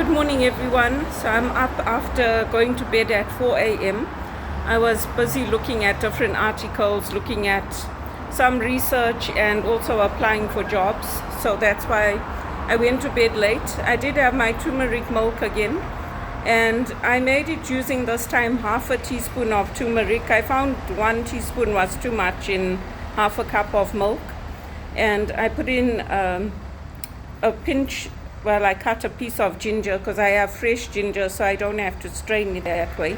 Good morning, everyone. So I'm up after going to bed at 4 a.m. I was busy looking at different articles, looking at some research and also applying for jobs. So that's why I went to bed late. I did have my turmeric milk again, and I made it using this time half a teaspoon of turmeric. I found 1 teaspoon was too much in half a cup of milk, and I put in a pinch. Well, I cut a piece of ginger because I have fresh ginger, so I don't have to strain it that way.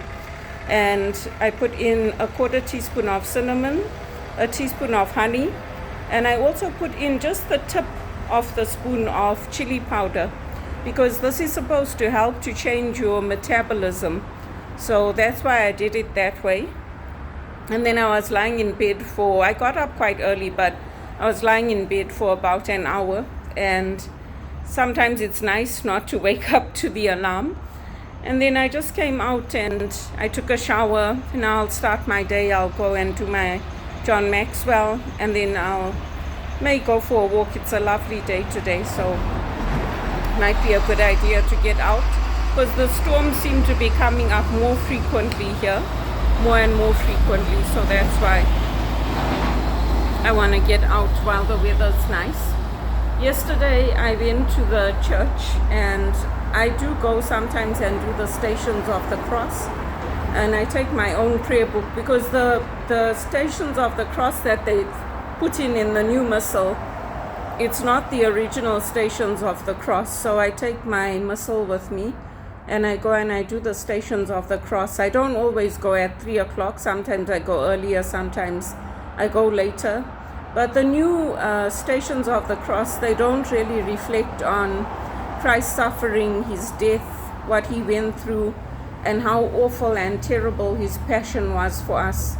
And I put in a 1/4 teaspoon of cinnamon, a teaspoon of honey, and I also put in just the tip of the spoon of chili powder, because this is supposed to help to change your metabolism. So that's why I did it that way. And then I was lying in bed I got up quite early, but I was lying in bed for about an hour, and sometimes it's nice not to wake up to the alarm. And then I just came out and I took a shower. Now I'll start my day. I'll go and do my John Maxwell, and then may go for a walk. It's a lovely day today, so might be a good idea to get out, because the storms seem to be coming up more frequently here, more and more frequently. So that's why I want to get out while the weather's nice. Yesterday I went to the church, and I do go sometimes and do the Stations of the Cross, and I take my own prayer book, because the Stations of the Cross that they've put in the new missal, it's not the original Stations of the Cross. So I take my missal with me, and I go and I do the Stations of the Cross. I don't always go at 3 o'clock. Sometimes I go earlier, sometimes I go later. But the new Stations of the Cross, they don't really reflect on Christ's suffering, his death, what he went through, and how awful and terrible his passion was for us.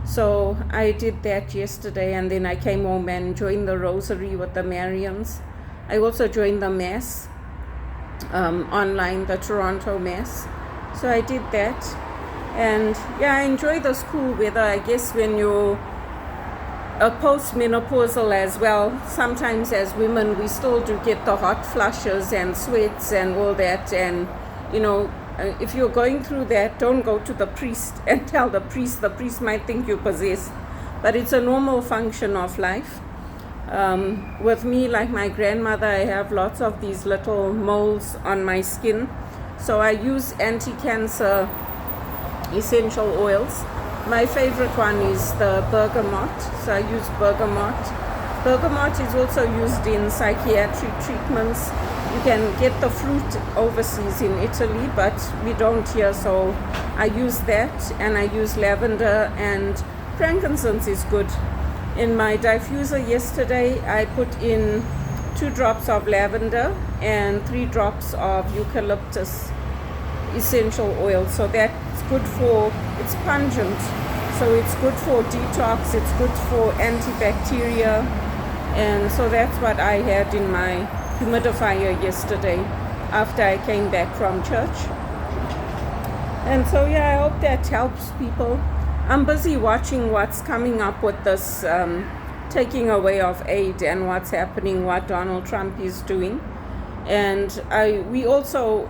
So I did that yesterday, and then I came home and joined the Rosary with the Marians. I also joined the Mass online, the Toronto Mass. So I did that. And yeah, I enjoy the cool weather. I guess when you're postmenopausal as well, sometimes as women we still do get the hot flushes and sweats and all that, and if you're going through that, don't go to the priest and tell the priest might think you're possessed, but it's a normal function of life. With me, like my grandmother, I have lots of these little moles on my skin, so I use anti-cancer essential oils. My favorite one is the bergamot, so I use bergamot. Bergamot is also used in psychiatric treatments. You can get the fruit overseas in Italy, but we don't here, so I use that, and I use lavender, and frankincense is good. In my diffuser yesterday, I put in 2 drops of lavender and 3 drops of eucalyptus essential oil. So that's good it's pungent, so it's good for detox, it's good for antibacteria, and so that's what I had in my humidifier yesterday after I came back from church. And so yeah, I hope that helps people. I'm busy watching what's coming up with this taking away of aid and what's happening, what Donald Trump is doing. And we also,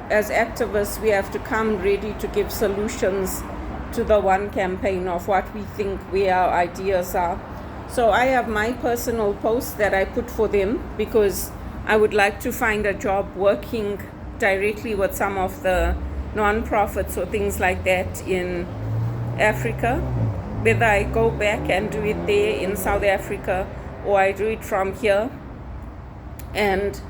as activists, we have to come ready to give solutions to the One campaign of what we think our ideas are. So I have my personal post that I put for them, because I would like to find a job working directly with some of the non-profits or things like that in Africa, whether I go back and do it there in South Africa or I do it from here. And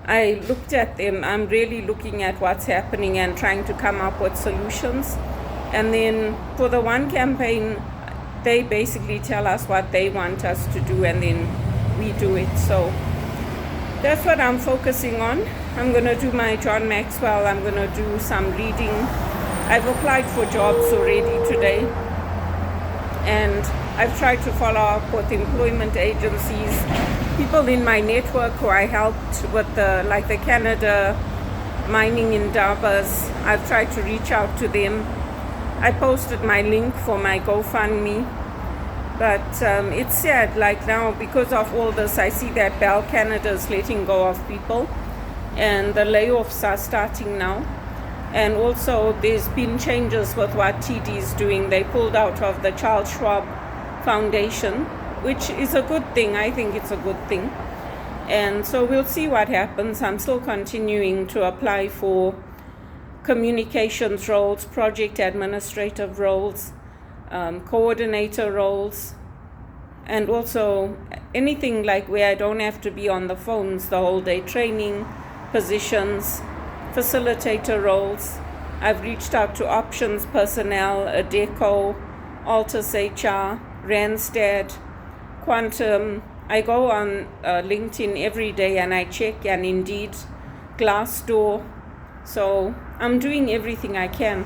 I looked at them. I'm really looking at what's happening and trying to come up with solutions. And then for the One campaign, they basically tell us what they want us to do, and then we do it. So that's what I'm focusing on. I'm going to do my John Maxwell. I'm going to do some reading. I've applied for jobs already today, and I've tried to follow up with employment agencies, people in my network who I helped with the Canada mining endeavors. I've tried to reach out to them. I posted my link for my GoFundMe, but it's sad, like now, because of all this, I see that Bell Canada is letting go of people, and the layoffs are starting now. And also there's been changes with what TD is doing. They pulled out of the Charles Schwab Foundation, which is a good thing. I think it's a good thing. And so we'll see what happens. I'm still continuing to apply for communications roles, project administrative roles, coordinator roles, and also anything like where I don't have to be on the phones the whole day, training positions, facilitator roles. I've reached out to Options Personnel, Adecco, Altus HR, Randstad, Quantum. I go on LinkedIn every day and I check, and Indeed, Glassdoor. So I'm doing everything I can.